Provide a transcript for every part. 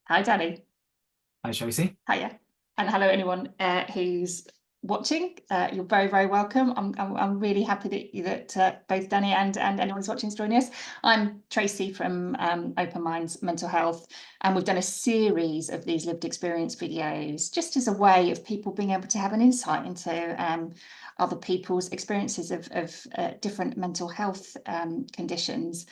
Hi, Danny. Hi, Tracy. Hiya. And hello, anyone who's watching. You're very, very welcome. I'm really happy that both Danny and anyone who's watching is joining us. I'm Tracy from Open Minds Mental Health, and we've done a series of these lived experience videos just as a way of people being able to have an insight into other people's experiences of different mental health conditions.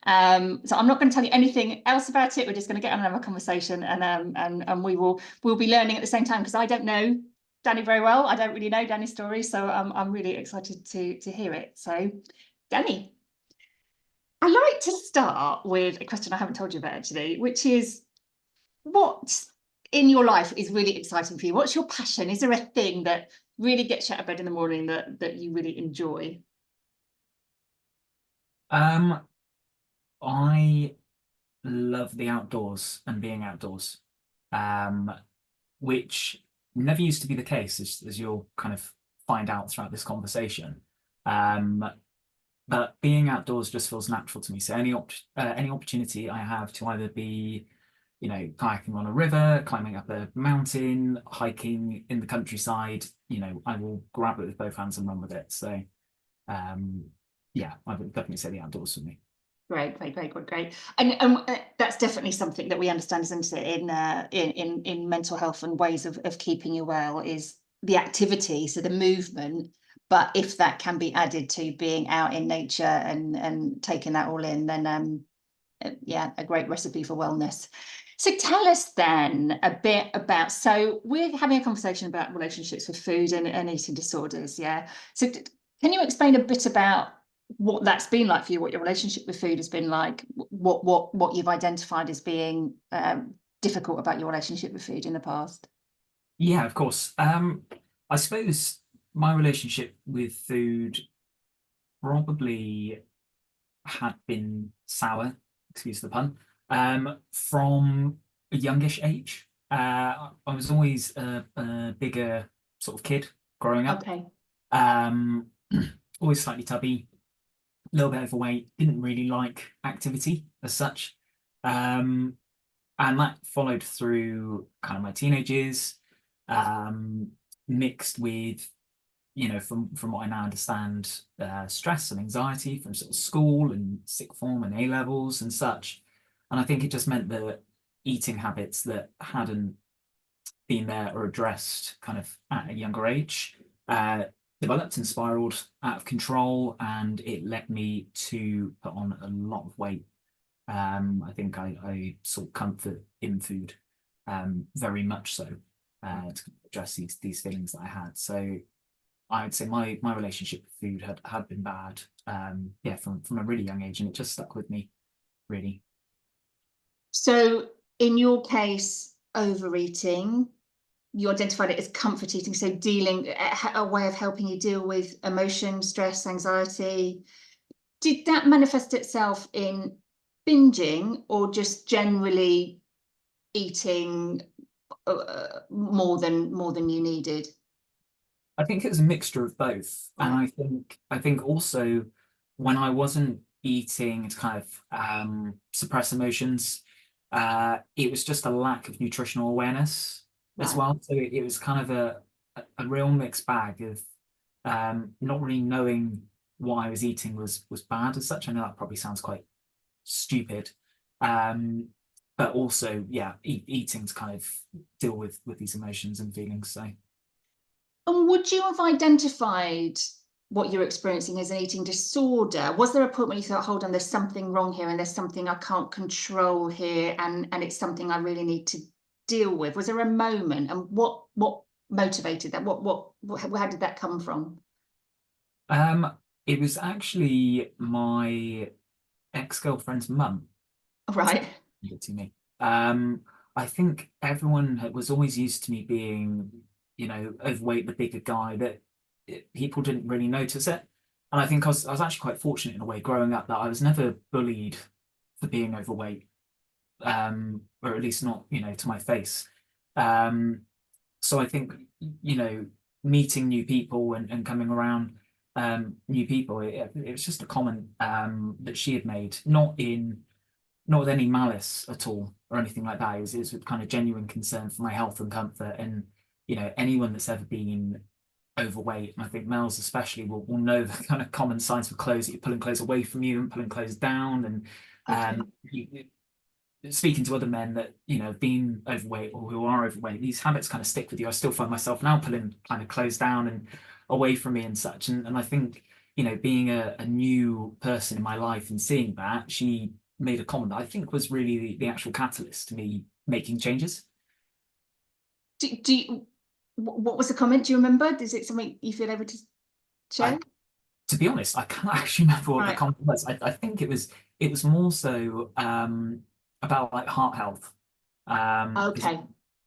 So I'm not going to tell you anything else about it. We're just going to get on and have a conversation, and we'll be learning at the same time, because I don't know Danny very well. I don't really know Danny's story, so I'm really excited to hear it. So, Danny, I like to start with a question I haven't told you about actually, which is, what in your life is really exciting for you? What's your passion? Is there a thing that really gets you out of bed in the morning that you really enjoy? Um, I love the outdoors and being outdoors, um, which never used to be the case, as you'll kind of find out throughout this conversation. Um, but being outdoors just feels natural to me. So any opportunity I have to either be, kayaking on a river, climbing up a mountain, hiking in the countryside, I will grab it with both hands and run with it. So, um, yeah, I would definitely say the outdoors for me. Great, great, great, great, great. And that's definitely something that we understand, isn't it, in mental health and ways of keeping you well, is the activity, so the movement. But if that can be added to being out in nature and taking that all in, then yeah, a great recipe for wellness. So tell us then a bit about, so we're having a conversation about relationships with food and eating disorders, yeah? So can you explain a bit about what that's been like for you, what your relationship with food has been like, what you've identified as being difficult about your relationship with food in the past? Yeah, of course. I suppose my relationship with food probably had been sour, excuse the pun, from a youngish age. I was always a bigger sort of kid growing up. Okay. Um, always slightly tubby, a little bit overweight, didn't really like activity as such. Um, and that followed through kind of my teenage years, um, mixed with, from what I now understand, stress and anxiety from sort of school and sick form and A levels and such. And I think it just meant that eating habits that hadn't been there or addressed kind of at a younger age uh, developed and spiraled out of control, and it led me to put on a lot of weight. I think I sought comfort in food, very much so, to address these feelings that I had. So I would say my relationship with food had been bad, yeah, from a really young age, and it just stuck with me, really. So in your case, overeating, you identified it as comfort eating, so dealing, a way of helping you deal with emotion, stress, anxiety. Did that manifest itself in binging, or just generally eating more than you needed? I think it's a mixture of both, and Right. I think also when I wasn't eating to kind of suppress emotions, it was just a lack of nutritional awareness as Right. well. So it was kind of a real mixed bag of not really knowing what I was eating was bad as such. I know that probably sounds quite stupid, um, but also yeah, eating to kind of deal with these emotions and feelings. So. And would you have identified what you're experiencing as an eating disorder? Was there a point when you thought, hold on, there's something wrong here, and there's something I can't control here, and it's something I really need to deal with? Was there a moment, and what motivated that? How did that come from? Um, it was actually my ex-girlfriend's mum Right. did it to me. I think everyone was always used to me being, overweight, the bigger guy, that people didn't really notice it. And I think I was actually quite fortunate in a way growing up that I was never bullied for being overweight, or at least not, to my face. Um, so I think, you know, meeting new people and coming around new people, it was just a comment that she had made, not in not with any malice at all or anything like that. It was with kind of genuine concern for my health and comfort. And anyone that's ever been overweight, and I think males especially, will know the kind of common signs for clothes, that you're pulling clothes away from you and pulling clothes down. And Okay. speaking to other men that have been overweight or who are overweight, these habits kind of stick with you. I still find myself now pulling kind of clothes down and away from me and such. And I think being a new person in my life and seeing that, she made a comment that I think was really the actual catalyst to me making changes. What was the comment? Do you remember? Is it something you feel able to I, share? to be honest, I can't actually remember what the Right. comment was. I think it was more so about like heart health. 'Cause Okay.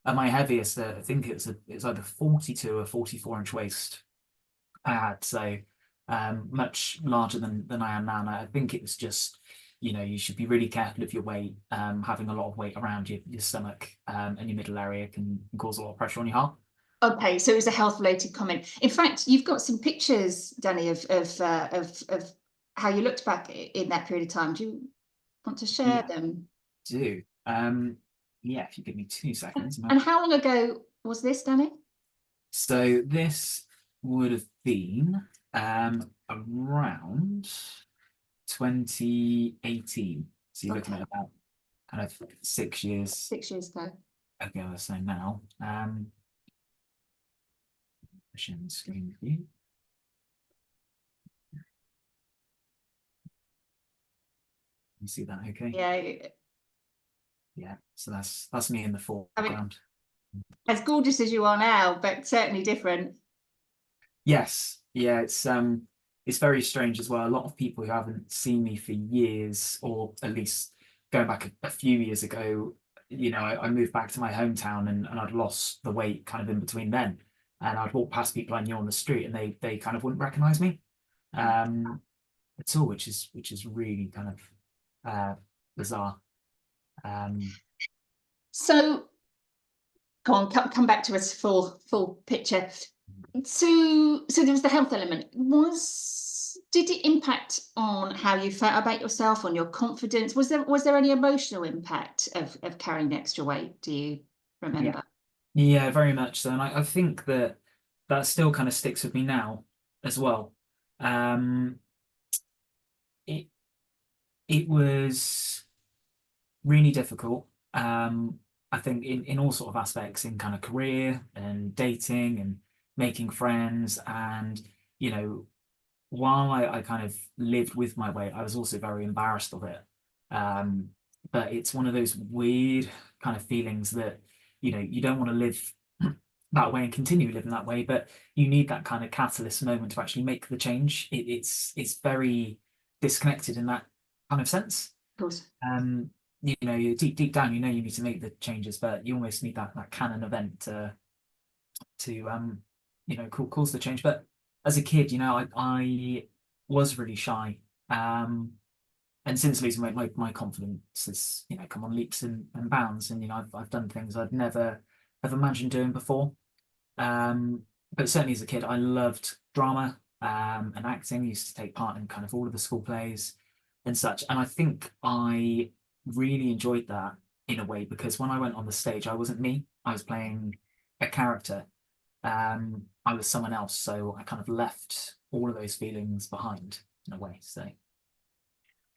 at my heaviest, I think it's either 42 or 44-inch waist I had, so much larger than I am now. And I think it was just, you should be really careful of your weight. Having a lot of weight around your stomach and your middle area can cause a lot of pressure on your heart. Okay, so it was a health related comment. In fact, you've got some pictures, Danny, of how you looked back in that period of time. Do you want to share Yeah, them? do. Yeah, if you give me 2 seconds. And how long ago was this, Danny? So this would have been around 2018. So you're looking Okay, at about kind of 6 years 6 years ago. ago or so now. Sharing the screen with you. You see that okay? Yeah, Yeah. So that's me in the I mean, foreground. as gorgeous as you are now, but certainly different. Yes. Yeah, it's very strange as well. A lot of people who haven't seen me for years, or at least going back a few years ago, I moved back to my hometown and I'd lost the weight kind of in between then. And I'd walk past people I knew on the street and they kind of wouldn't recognize me at all, which is really kind of bizarre. Um, So, go on, come back to us full picture. So there was the health element. Did it impact on how you felt about yourself, on your confidence? Was there any emotional impact of carrying extra weight? Do you yeah. remember? Yeah, very much so. And I think that still kind of sticks with me now as well. Um, it it was really difficult. I think in all sort of aspects, in kind of career and dating and making friends. And you know while I kind of lived with my weight, I was also very embarrassed of it. Um, but it's one of those weird kind of feelings that you don't want to live that way and continue living that way, but you need that kind of catalyst moment to actually make the change. It's very disconnected in that kind of sense. Of course. You deep down, you need to make the changes, but you almost need that canon event to cause the change. But as a kid, I was really shy. And since losing weight, my confidence has come on leaps and bounds. And I've done things I'd never have imagined doing before. um but certainly as a kid I loved drama and acting. Used to take part in kind of all of the school plays and such, and I think I really enjoyed that in a way, because when I went on the stage I wasn't me. I was playing a character. I was someone else, so I kind of left all of those feelings behind in a way. So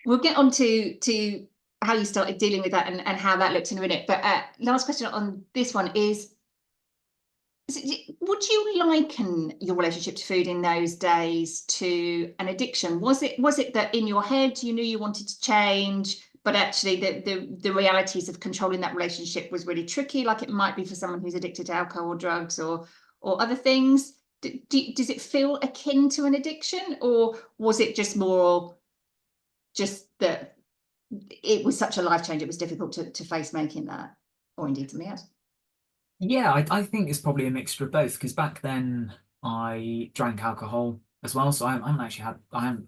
We'll get on to how you started dealing with that and how that looked in a minute. But last question on this one is would you liken your relationship to food in those days to an addiction? Was it that in your head you knew you wanted to change, but actually the realities of controlling that relationship was really tricky, like it might be for someone who's addicted to alcohol or drugs or other things? Does it feel akin to an addiction, or was it just more just that it was such a life change, it was difficult to face making that, or indeed something else? yeah, I think it's probably a mixture of both, because back then I drank alcohol as well. So I haven't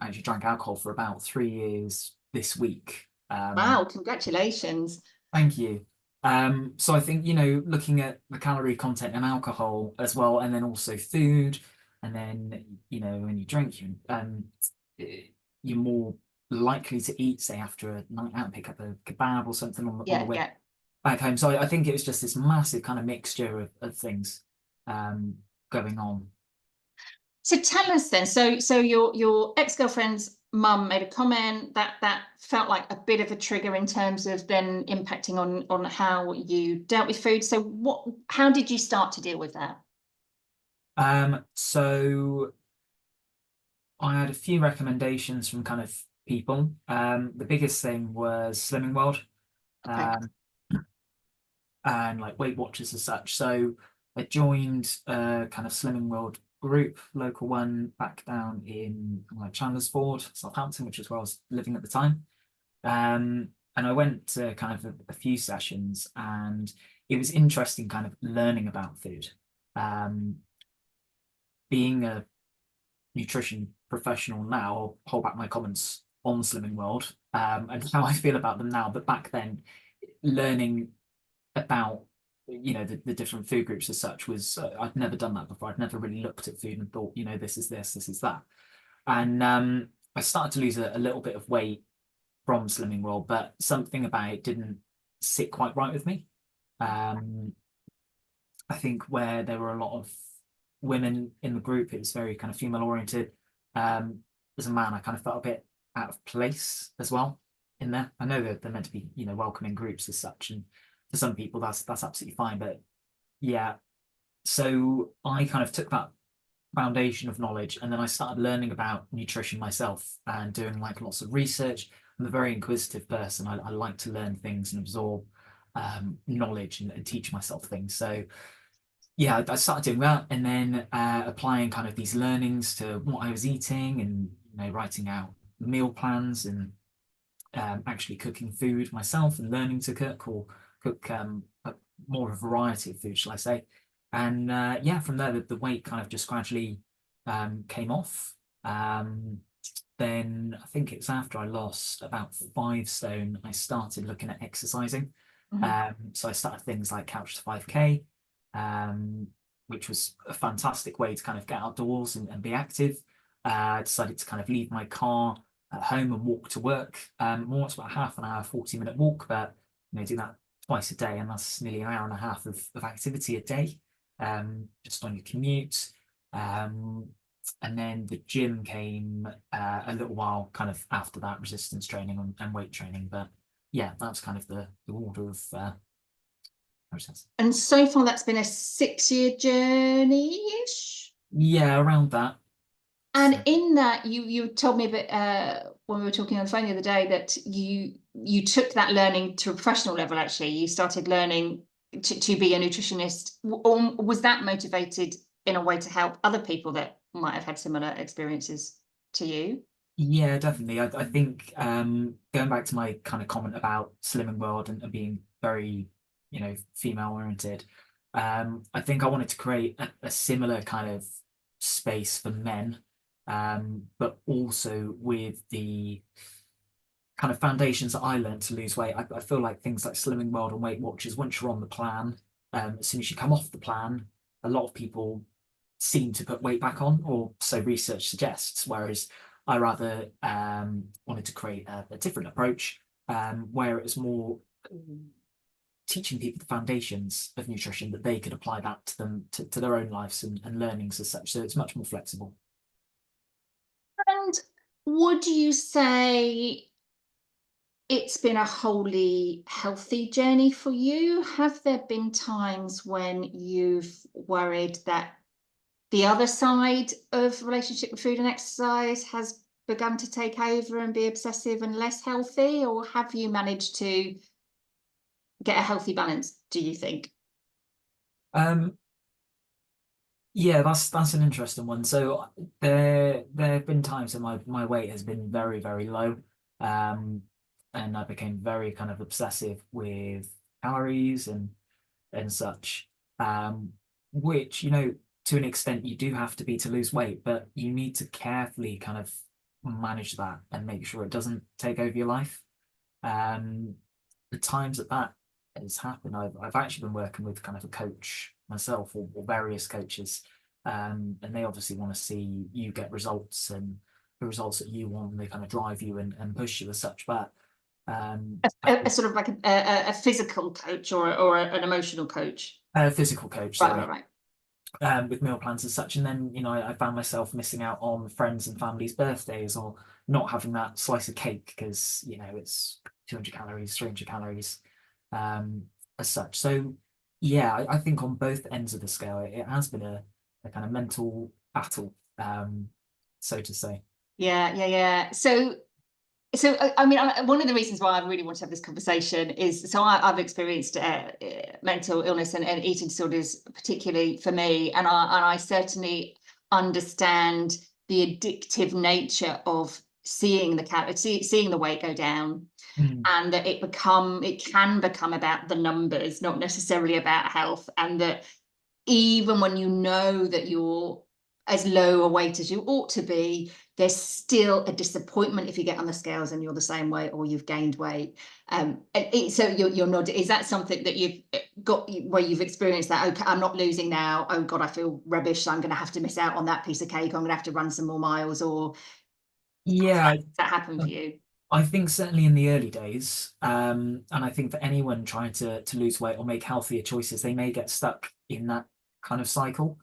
actually drank alcohol for about 3 years this week. Wow, congratulations. Thank you. So I think, looking at the calorie content and alcohol as well, and then also food, and then, when you drink, eh, you're more likely to eat, say after a night out, pick up a kebab or something on the way Yeah. back home. So I think it was just this massive kind of mixture of things going on. So tell us then. So your ex-girlfriend's mum made a comment that felt like a bit of a trigger in terms of then impacting on how you dealt with food. So how did you start to deal with that? So I had a few recommendations from kind of people. The biggest thing was Slimming World, Okay. and like Weight Watchers as such. So I joined a kind of Slimming World group, local one, back down in Chandlersford, Southampton, which is where I was living at the time. And I went to kind of a few sessions, and it was interesting kind of learning about food. Being a nutrition professional now, I'll hold back my comments on Slimming World and how I feel about them now. But back then, learning about the different food groups as such was I'd never done that before. I'd never really looked at food and thought, this is this is that. And I started to lose a little bit of weight from Slimming World, but something about it didn't sit quite right with me. I think where there were a lot of women in the group, it was very kind of female oriented. As a man, I kind of felt a bit out of place as well in there. I know that they're meant to be, welcoming groups as such, and for some people that's absolutely fine. But yeah, so I kind of took that foundation of knowledge, and then I started learning about nutrition myself and doing like lots of research. I'm a very inquisitive person. I like to learn things and absorb knowledge and teach myself things. So yeah, I started doing that, and then applying kind of these learnings to what I was eating, and writing out meal plans, and actually cooking food myself and learning to cook, or cook more of a variety of food, shall I say. And yeah, from there the weight kind of just gradually came off. Then I think it's after I lost about 5 stone, I started looking at exercising. So I started things like Couch to 5K, which was a fantastic way to kind of get outdoors and be active. I decided to kind of leave my car at home and walk to work. More, it's about half an hour, 40-minute walk, but do that twice a day, and that's nearly an hour and a half of activity a day, just on your commute. And then the gym came a little while kind of after that, resistance training and weight training. But yeah, that's kind of the order of process. And so far that's been a 6-year journey-ish? Yeah, around that. And So, in that, you told me a bit when we were talking on the phone the other day that you took that learning to a professional level. Actually, you started learning to be a nutritionist. Or was that motivated in a way to help other people that might have had similar experiences to you? yeah, definitely. I think going back to my kind of comment about Slimming World and being very, female oriented, I think I wanted to create a similar kind of space for men, but also with the kind of foundations that I learned to lose weight. I feel like things like Slimming World and Weight Watchers, once you're on the plan, as soon as you come off the plan, a lot of people seem to put weight back on, or so research suggests. Whereas I rather wanted to create a different approach, where it was more teaching people the foundations of nutrition, that they could apply that to them to their own lives and learnings as such. So it's much more flexible. And would you say it's been a wholly healthy journey for you? Have there been times when you've worried that the other side of relationship with food and exercise has begun to take over and be obsessive and less healthy, or have you managed to get a healthy balance, do you think? Um, Yeah, that's an interesting one. So there have been times that my weight has been very, very low. And I became very kind of obsessive with calories and such. Which, to an extent you do have to be to lose weight, but you need to carefully kind of manage that and make sure it doesn't take over your life. Um, the times that has happened, I've actually been working with kind of a coach myself, or various coaches, and they obviously want to see you get results, and the results that you want, and they kind of drive you and push you as such. But a sort of like a physical coach or an emotional coach. a physical coach, Right, sorry. right. With meal plans as such. And then, I found myself missing out on friends and family's birthdays, or not having that slice of cake because, it's 200 calories, 300 calories, as such. So, yeah, I think on both ends of the scale, it has been a kind of mental battle, so to say. Yeah. So, I mean, one of the reasons why I really want to have this conversation is, so I've experienced mental illness and eating disorders, particularly for me, and I certainly understand the addictive nature of seeing the weight go down, Mm. and that it can become about the numbers, not necessarily about health, and that even when you know that you're as low a weight as you ought to be, there's still a disappointment if you get on the scales and you're the same weight or you've gained weight. So you're not. Is that something that you've got where you've experienced that? Okay, I'm not losing now. Oh God, I feel rubbish. So I'm going to have to miss out on that piece of cake. I'm going to have to run some more miles. Or Yeah, does that happen for you? I think certainly in the early days, and I think for anyone trying to lose weight or make healthier choices, they may get stuck in that kind of cycle.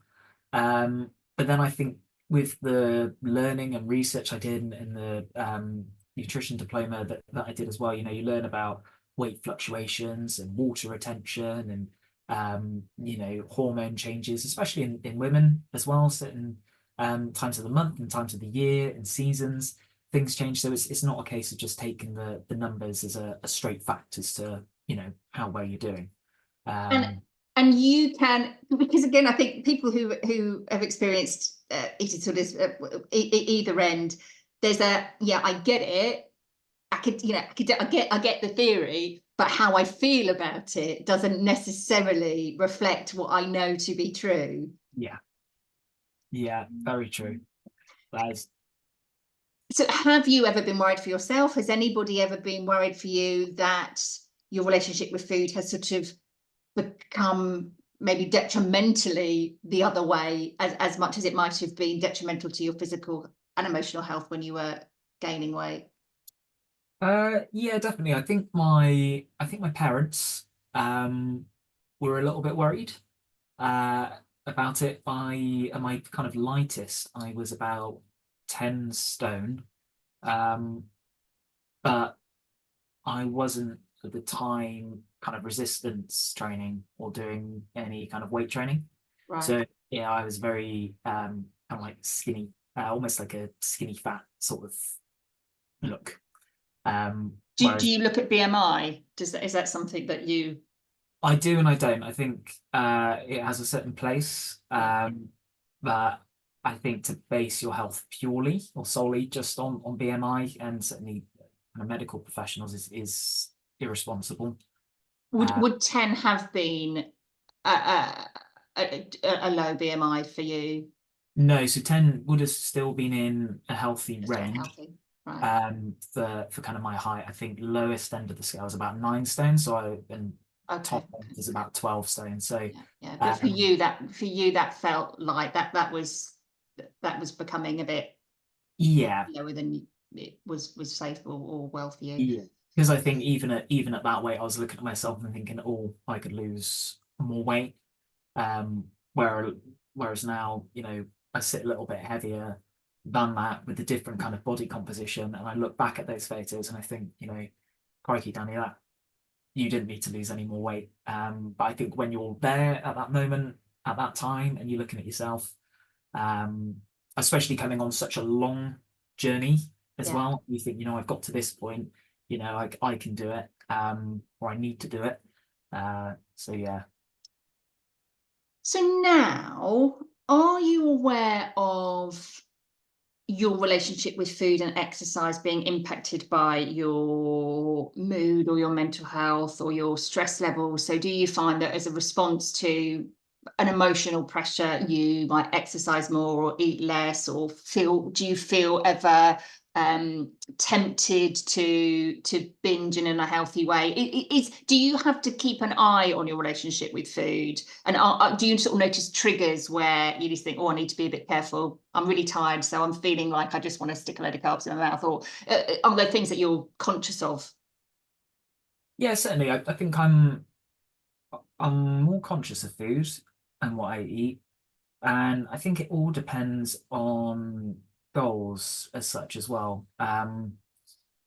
But then I think with the learning and research I did in the nutrition diploma that I did as well, you learn about weight fluctuations and water retention and hormone changes, especially in women as well, certain times of the month and times of the year and seasons. Things change, so it's not a case of just taking the numbers as a straight fact as to how well you're doing. And you can, because again, I think people who have experienced eating disorders either end, there's I get it. I get the theory, but how I feel about it doesn't necessarily reflect what I know to be true. Yeah, very true. That is. So have you ever been worried for yourself? Has anybody ever been worried for you that your relationship with food has sort of become maybe detrimentally the other way, as much as it might have been detrimental to your physical and emotional health when you were gaining weight? Yeah, definitely. I think my parents were a little bit worried about it. At my kind of lightest, I was about 10 stone. But I wasn't at the time kind of resistance training or doing any kind of weight training. Right. So yeah, I was very kind of like skinny, almost like a skinny fat sort of look. Do Whereas you look at BMI? Is that something that you? I do and I don't. I think it has a certain place, but I think to base your health purely or solely just on BMI, and certainly medical professionals, is irresponsible. Would 10 have been a low BMI for you? No, so 10 would have still been in a healthy Just range. healthy, right? For kind of my height, I think lowest end of the scale is about 9 stone. And Okay. top end is about 12 stone. So Yeah. But for you that felt like that was becoming a bit lower than it was safe or well for you. Yeah, because I think even at that weight, I was looking at myself and thinking, oh, I could lose more weight. Whereas now, I sit a little bit heavier than that with a different kind of body composition, and I look back at those photos and I think, crikey, Danny, that you didn't need to lose any more weight. But I think when you're there at that moment, at that time, and you're looking at yourself, especially coming on such a long journey as well, you think, I've got to this point, I can do it, or I need to do it. So yeah. So now, are you aware of your relationship with food and exercise being impacted by your mood or your mental health or your stress levels? So do you find that as a response to an emotional pressure, you might exercise more or eat less, or do you feel ever tempted to binge in a healthy way? Do you have to keep an eye on your relationship with food? And do you sort of notice triggers where you just think, oh, I need to be a bit careful. I'm really tired, so I'm feeling like I just want to stick a load of carbs in my mouth. Or are there things that you're conscious of? Yeah, certainly. I think I'm more conscious of food and what I eat. And I think it all depends on goals as such as well.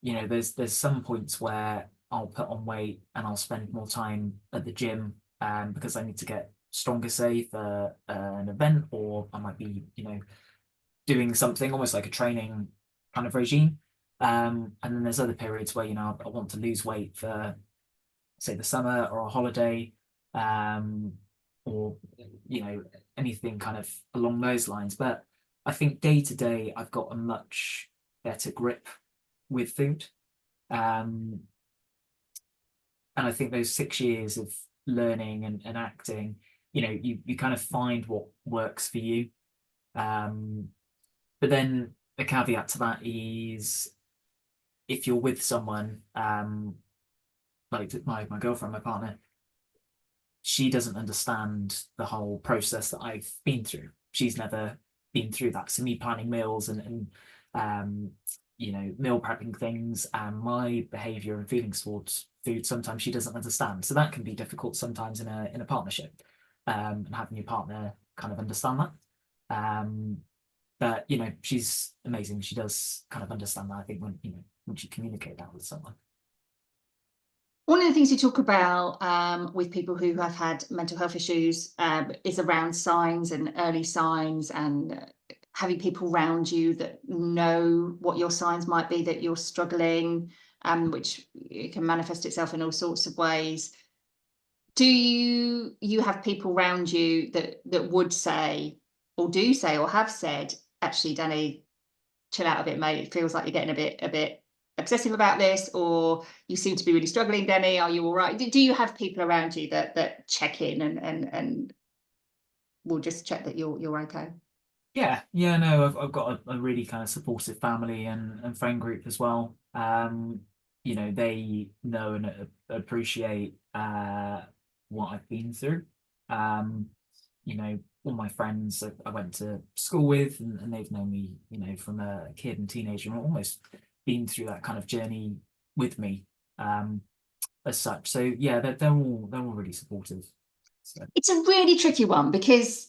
You know, there's some points where I'll put on weight and I'll spend more time at the gym because I need to get stronger, say, for an event, or I might be, you know, doing something almost like a training kind of regime. And then there's other periods where, you know, I want to lose weight for, say, the summer or a holiday, um, or, you know, anything kind of along those lines. But I think day to day, I've got a much better grip with food. Um, and I think those 6 years of learning and acting, you know, you kind of find what works for you. Um, but then a caveat to that is if you're with someone, like my girlfriend, my partner, she doesn't understand the whole process that I've been through. She's never been through that. So me planning meals and you know, meal prepping things and my behavior and feelings towards food, sometimes she doesn't understand. So that can be difficult sometimes in a partnership, and having your partner kind of understand that. But you know, she's amazing. She does kind of understand that, I think, when, you know, once you communicate that with someone. One of the things you talk about with people who have had mental health issues is around signs and early signs, and having people around you that know what your signs might be that you're struggling, which it can manifest itself in all sorts of ways. Do you have people around you that would say, or do say, or have said, actually, Danny, chill out a bit, mate. It feels like you're getting a bit obsessive about this, or you seem to be really struggling, Denny. Are you all right? Do you have people around you that check in and will just check that you're okay? Yeah, no, I've got a really kind of supportive family and friend group as well. You know, they know and appreciate what I've been through. Um, you know, all my friends that I went to school with, and they've known me, you know, from a kid and teenager, and almost been through that kind of journey with me, as such. So yeah, they're all really supportive. So. It's a really tricky one because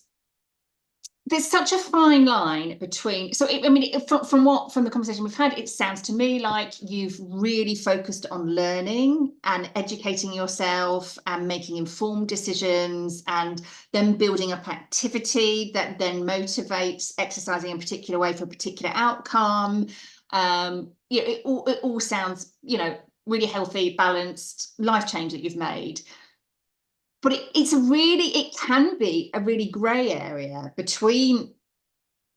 there's such a fine line between, so I mean, from the conversation we've had, it sounds to me like you've really focused on learning and educating yourself and making informed decisions, and then building up activity that then motivates exercising in a particular way for a particular outcome. Yeah, it all sounds, you know, really healthy, balanced life change that you've made. But it can be a really grey area between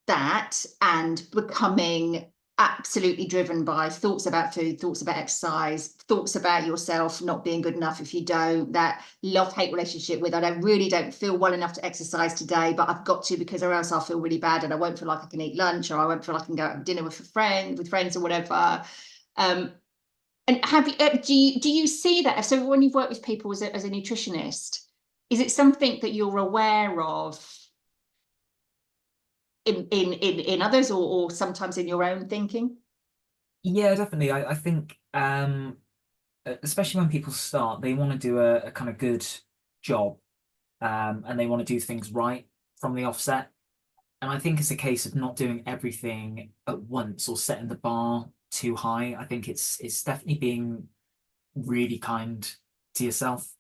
that and becoming absolutely driven by thoughts about food, thoughts about exercise, thoughts about yourself not being good enough if you don't, that love-hate relationship with, I really don't feel well enough to exercise today, but I've got to because or else I'll feel really bad and I won't feel like I can eat lunch, or I won't feel like I can go out to dinner with friends or whatever. And have you, do you see that? So when you've worked with people as a nutritionist, is it something that you're aware of in others, or sometimes in your own thinking? Yeah, definitely. I think especially when people start, they want to do a kind of good job, and they want to do things right from the offset. And I think it's a case of not doing everything at once or setting the bar too high. I think it's definitely being really kind to yourself.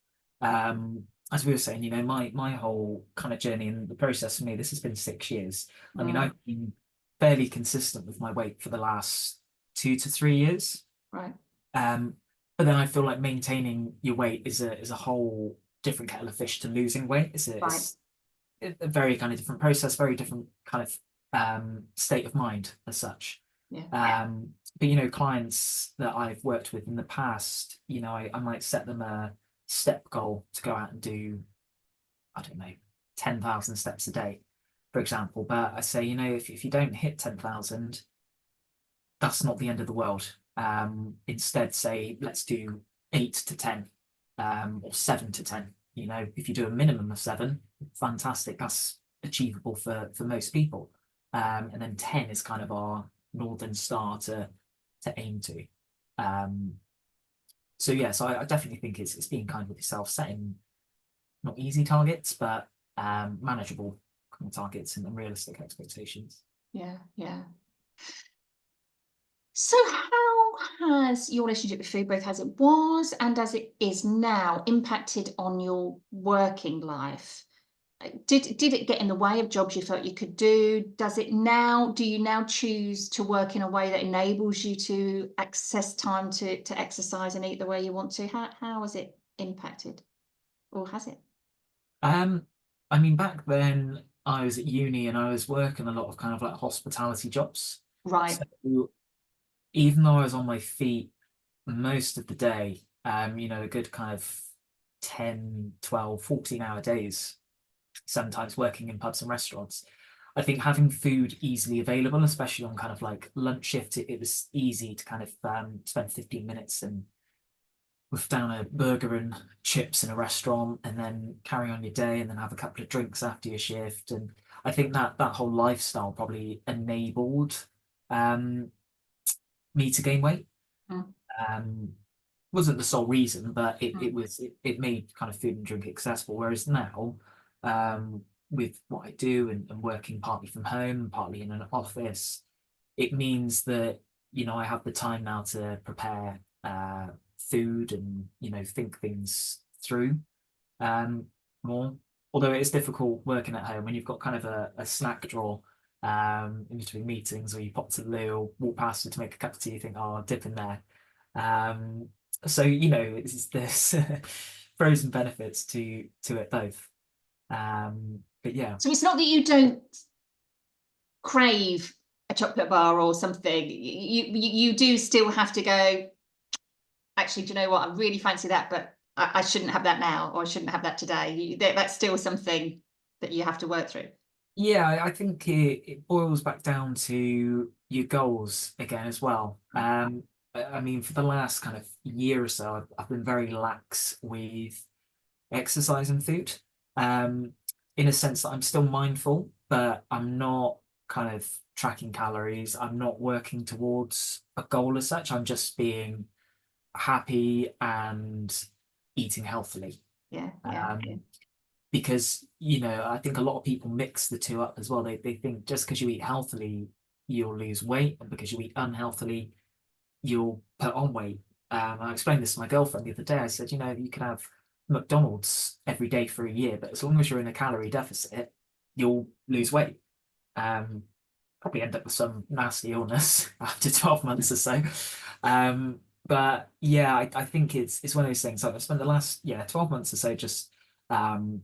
As we were saying, you know, my whole kind of journey and the process for me, this has been 6 years. I mean, I've been fairly consistent with my weight for the last 2 to 3 years. Right. But then I feel like maintaining your weight is a whole different kettle of fish to losing weight. It's a very kind of different process, very different kind of state of mind as such. Yeah. But you know, clients that I've worked with in the past, you know, I might set them a step goal to go out and do, I don't know, 10,000 steps a day, for example. But I say, you know, if you don't hit 10,000, that's not the end of the world. Instead, say, let's do 8 to 10, or 7 to 10. You know, if you do a minimum of 7, fantastic. That's achievable for most people. And then 10 is kind of our northern star to aim to. Um, so yeah, so I definitely think it's being kind with yourself, setting not easy targets, but manageable kind of targets and realistic expectations. Yeah, yeah. So how has your relationship with food, both as it was and as it is now, impacted on your working life? Did it get in the way of jobs you felt you could do? Does it now? Do you now choose to work in a way that enables you to access time to exercise and eat the way you want to? How has it impacted, or has it? Um, I mean, back then I was at uni and I was working a lot of kind of like hospitality jobs. Right. So even though I was on my feet most of the day, you know, a good kind of 10, 12, 14-hour days, sometimes working in pubs and restaurants. I think having food easily available, especially on kind of like lunch shift, it was easy to kind of spend 15 minutes and with down a burger and chips in a restaurant and then carry on your day and then have a couple of drinks after your shift. And I think that whole lifestyle probably enabled um, me to gain weight. Mm, Um, wasn't the sole reason, but mm, it made kind of food and drink accessible. Whereas now, with what I do and working partly from home, partly in an office, it means that, you know, I have the time now to prepare food and, you know, think things through um, more. Although it is difficult working at home when you've got kind of a snack drawer in between meetings, or you pop to the loo or walk past it to make a cup of tea, you think, oh, I'll dip in there. Um, so, you know, there's pros and benefits to it both. But yeah. so it's not that you don't crave a chocolate bar or something. You do still have to go, actually, do you know what? I really fancy that, but I shouldn't have that now, or I shouldn't have that today. That's still something that you have to work through. Yeah, I think it boils back down to your goals again as well. I mean, for the last kind of year or so, I've been very lax with exercise and food. Um, in a sense that I'm still mindful, but I'm not kind of tracking calories. I'm not working towards a goal as such. I'm just being happy and eating healthily. Yeah, yeah, yeah. Um, because, you know, I think a lot of people mix the two up as well. They think just because you eat healthily, you'll lose weight, and because you eat unhealthily, you'll put on weight. I explained this to my girlfriend the other day. I said, you know, you can have McDonald's every day for a year, but as long as you're in a calorie deficit, you'll lose weight. Um, Probably end up with some nasty illness after 12 months or so. But yeah, I think it's one of those things. I've spent the last 12 months or so just um,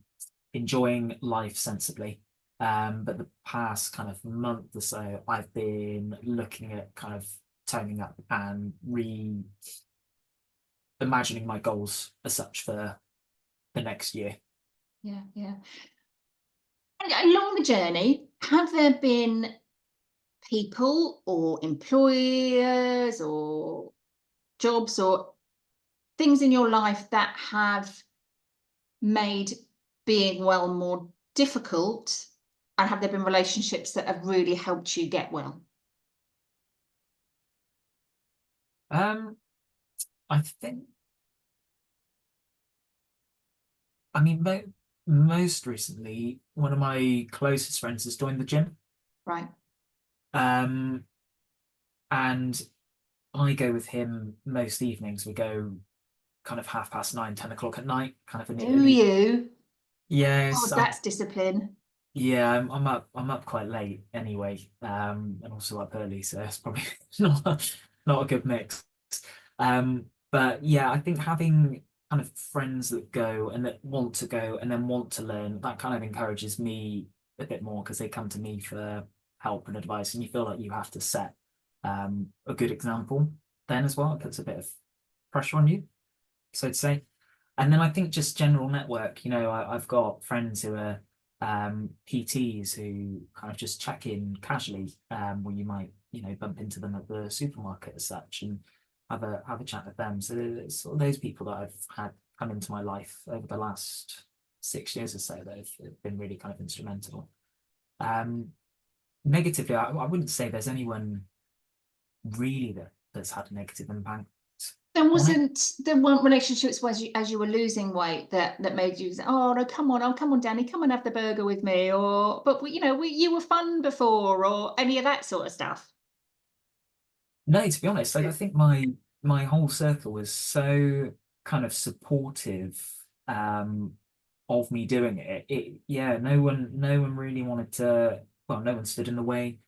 enjoying life sensibly. But the past kind of month or so, I've been looking at kind of toning up and imagining my goals as such for the next year. Yeah, yeah. And along the journey, have there been people or employers or jobs or things in your life that have made being well more difficult? And have there been relationships that have really helped you get well? Um, I think, I mean, most recently, one of my closest friends has joined the gym. Right. Um, and I go with him most evenings. We go kind of 9:30, 10 o'clock at night, kind of Do an you? yes, God, that's discipline. yeah, I'm up quite late anyway, and also up early, so it's probably not a good mix. But yeah, I think having kind of friends that go and that want to go and then want to learn, that kind of encourages me a bit more because they come to me for help and advice, and you feel like you have to set a good example then as well. It puts a bit of pressure on you, so to say. And then I think just general network, you know, I've got friends who are PTs who kind of just check in casually, where you might bump into them at the supermarket as such and have a chat with them. So it's sort of those people that I've had come into my life over the last 6 years or so that have been really kind of instrumental. Negatively, I wouldn't say there's anyone really that's had a negative impact. There weren't relationships where as you were losing weight that made you say, oh no, come on, Danny, come and have the burger with me, or you were fun before, or any of that sort of stuff. No, to be honest, I think my whole circle was so kind of supportive of me doing it. Yeah, no one really wanted to, well, no one stood in the way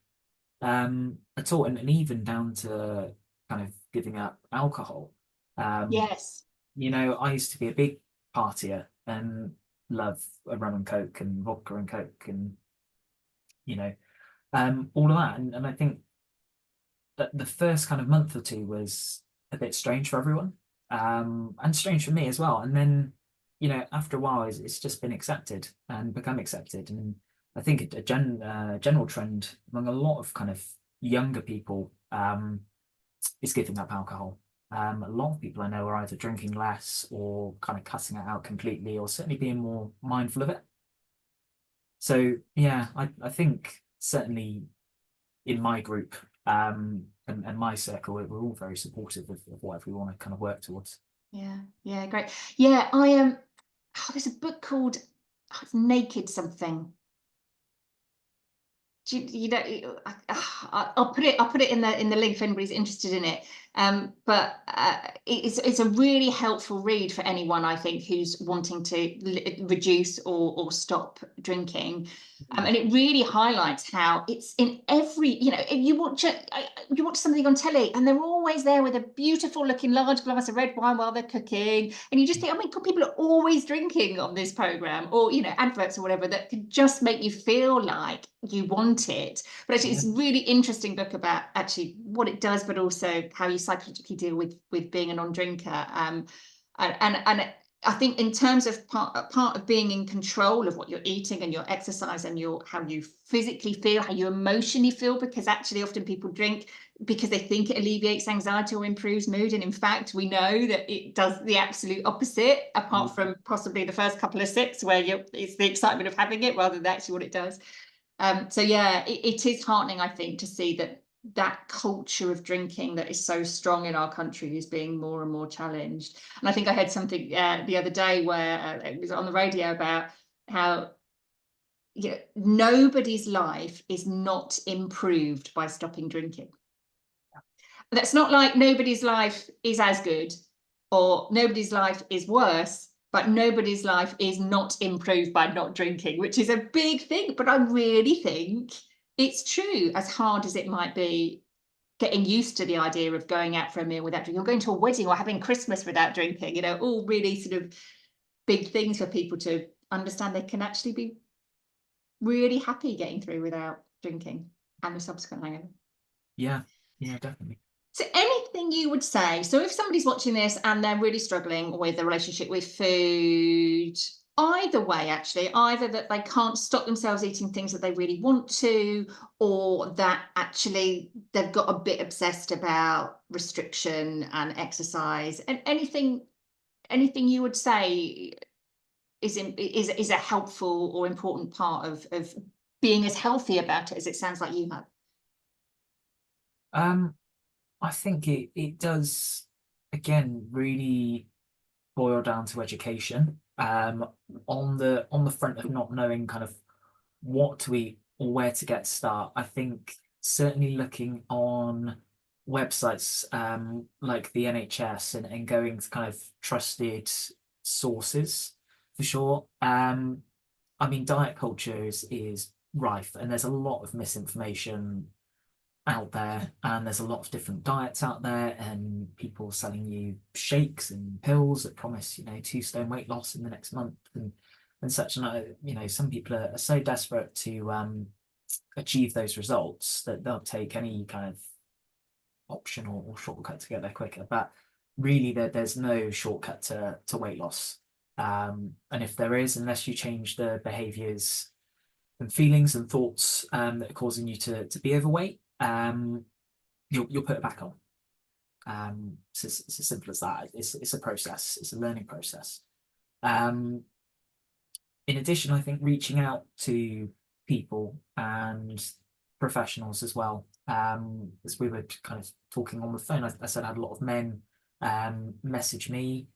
at all, and even down to kind of giving up alcohol. Yes. I used to be a big partier and love a rum and coke and vodka and coke and you know all of that, and I think that the first kind of month or two was a bit strange for everyone, and strange for me as well. And then, after a while, it's just been accepted and become accepted. And I think a general trend among a lot of kind of younger people is giving up alcohol. A lot of people I know are either drinking less or kind of cutting it out completely, or certainly being more mindful of it. So yeah, I think certainly in my group and my circle, we're all very supportive of whatever we want to kind of work towards. Yeah, great. Yeah, I am. There's a book called it's Naked something. You know, I'll put it in the link if anybody's interested in it. But it's a really helpful read for anyone, I think, who's wanting to reduce or stop drinking. And it really highlights how it's in every, if you watch something on telly and they're always there with a beautiful looking large glass of red wine while they're cooking. And you just think, God, people are always drinking on this program, or, adverts or whatever that could just make you feel like you want it. But actually, it's a really interesting book about actually what it does, but also how you psychologically deal with being a non-drinker. And I think in terms of part of being in control of what you're eating and your exercise and how you physically feel, how you emotionally feel, because actually often people drink because they think it alleviates anxiety or improves mood. And in fact, we know that it does the absolute opposite, apart from possibly the first couple of sips where it's the excitement of having it rather than actually what it does. So yeah, it is heartening, I think, to see that culture of drinking that is so strong in our country is being more and more challenged. And I think I heard something the other day where it was on the radio about how nobody's life is not improved by stopping drinking. That's not like nobody's life is as good or nobody's life is worse, but nobody's life is not improved by not drinking, which is a big thing. But I really think it's true, as hard as it might be getting used to the idea of going out for a meal without drinking, or going to a wedding or having Christmas without drinking, all really sort of big things for people to understand they can actually be really happy getting through without drinking and the subsequent hangover. Yeah, definitely. So anything you would say, so if somebody's watching this and they're really struggling with a relationship with food, either way, actually, either that they can't stop themselves eating things that they really want to, or that actually they've got a bit obsessed about restriction and exercise, and anything you would say is a helpful or important part of being as healthy about it as it sounds like you have. I think it does, again, really boil down to education, on the front of not knowing kind of what to eat or where to get start. I think certainly looking on websites like the NHS and going to kind of trusted sources for sure. I mean, diet culture is rife, and there's a lot of misinformation out there, and there's a lot of different diets out there, and people selling you shakes and pills that promise 2 stone weight loss in the next month and such. And some people are so desperate to achieve those results that they'll take any kind of option or shortcut to get there quicker. But really, there's no shortcut to weight loss, and if there is, unless you change the behaviors and feelings and thoughts that are causing you to be overweight, you'll put it back on. It's as simple as that. It's a process. It's a learning process. In addition, I think reaching out to people and professionals as well. As we were kind of talking on the phone, I said I had a lot of men message me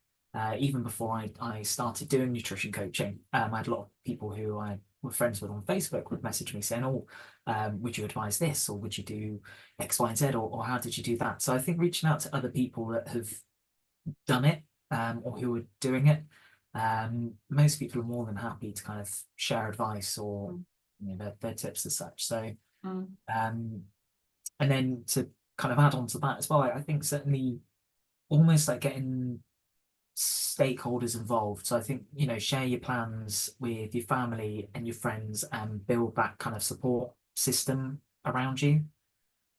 even before I started doing nutrition coaching. I had a lot of people who I were friends with on Facebook would message me saying, "Oh, would you advise this, or would you do X, Y, and Z, or how did you do that?" So I think reaching out to other people that have done it or who are doing it. Most people are more than happy to kind of share advice or their tips as such. So, and then to kind of add on to that as well, I think certainly almost like getting stakeholders involved. So I think, share your plans with your family and your friends and build that kind of support system around you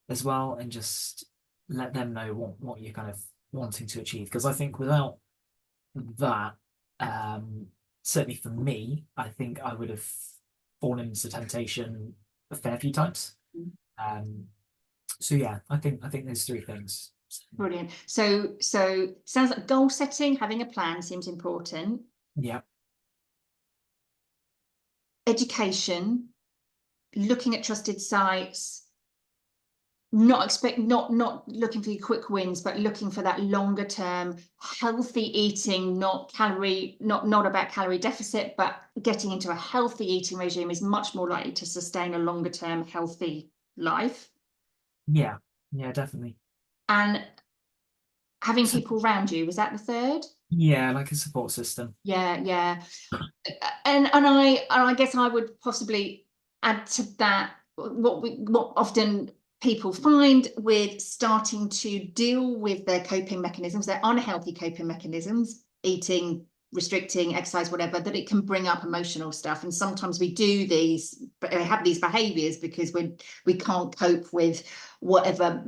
as well, and just let them know what you're kind of wanting to achieve. Because I think without that, certainly for me, I think I would have fallen into temptation a fair few times. So yeah, I think there's three things. Brilliant. So sounds like goal setting, having a plan seems important. Yeah. Education, looking at trusted sites, not looking for your quick wins, but looking for that longer term healthy eating, not about calorie deficit, but getting into a healthy eating regime is much more likely to sustain a longer term healthy life. Yeah, definitely. And having people around you, was that the third? Yeah, like a support system. Yeah. And I guess I would possibly add to that what often people find with starting to deal with their coping mechanisms, their unhealthy coping mechanisms, eating, restricting, exercise, whatever, that it can bring up emotional stuff. And sometimes we have these behaviors because we can't cope with whatever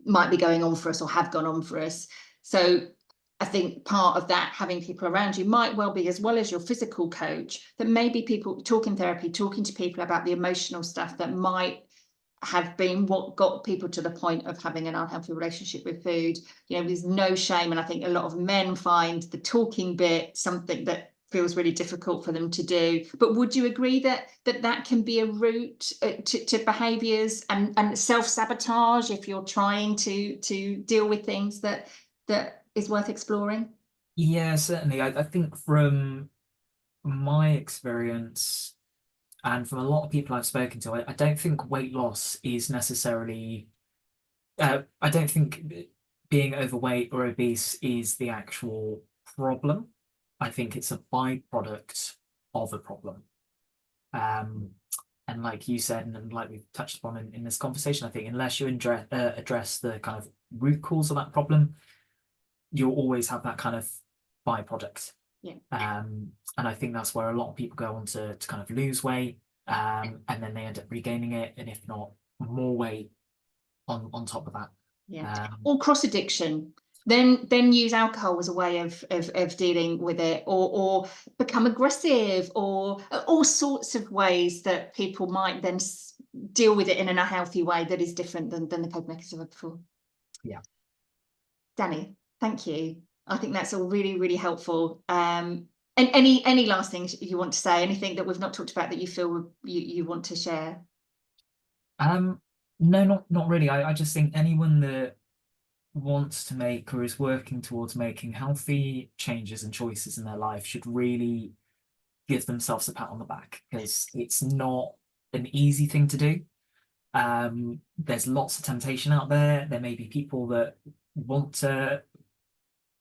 might be going on for us or have gone on for us. So I think part of that, having people around you, might well be, as well as your physical coach, that maybe people talking therapy, talking to people about the emotional stuff that might have been what got people to the point of having an unhealthy relationship with food. There's no shame. And I think a lot of men find the talking bit something that feels really difficult for them to do. But would you agree that can be a route to behaviours and self-sabotage if you're trying to deal with things that is worth exploring? Yeah, certainly. I think from my experience and from a lot of people I've spoken to, I don't think weight loss is necessarily, I don't think being overweight or obese is the actual problem. I think it's a byproduct of a problem. And like you said, and like we've touched upon in this conversation, I think unless you address the kind of root cause of that problem, you'll always have that kind of byproduct. Yeah. And I think that's where a lot of people go on to kind of lose weight, and then they end up regaining it, and if not more weight on top of that. Yeah. Or cross addiction. Then use alcohol as a way of dealing with it, or become aggressive, or all sorts of ways that people might then deal with it in a healthy way that is different than the coping mechanism before. Yeah. Danny, thank you. I think that's all really, really helpful. And any last things you want to say? Anything that we've not talked about that you feel you want to share? No, not really. I just think anyone that wants to make or is working towards making healthy changes and choices in their life should really give themselves a pat on the back, because it's not an easy thing to do. There's lots of temptation out there. There may be people that want to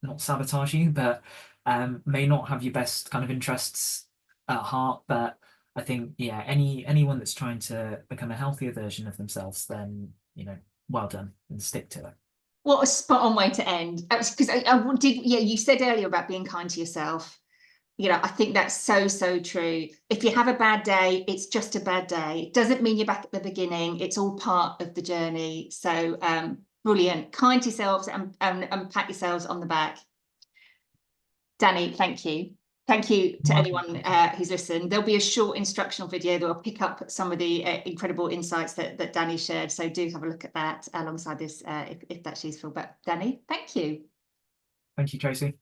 not sabotage you, but may not have your best kind of interests at heart. But I think, yeah, anyone that's trying to become a healthier version of themselves, then well done, and stick to it. What a spot on way to end. Because you said earlier about being kind to yourself. I think that's so true. If you have a bad day, it's just a bad day. It doesn't mean you're back at the beginning. It's all part of the journey. So brilliant. Kind to yourselves and pat yourselves on the back. Danny, thank you. Thank you to My anyone who's listened. There'll be a short instructional video that will pick up some of the incredible insights that Danny shared. So do have a look at that alongside this if that's useful. But Danny, thank you. Thank you, Tracy.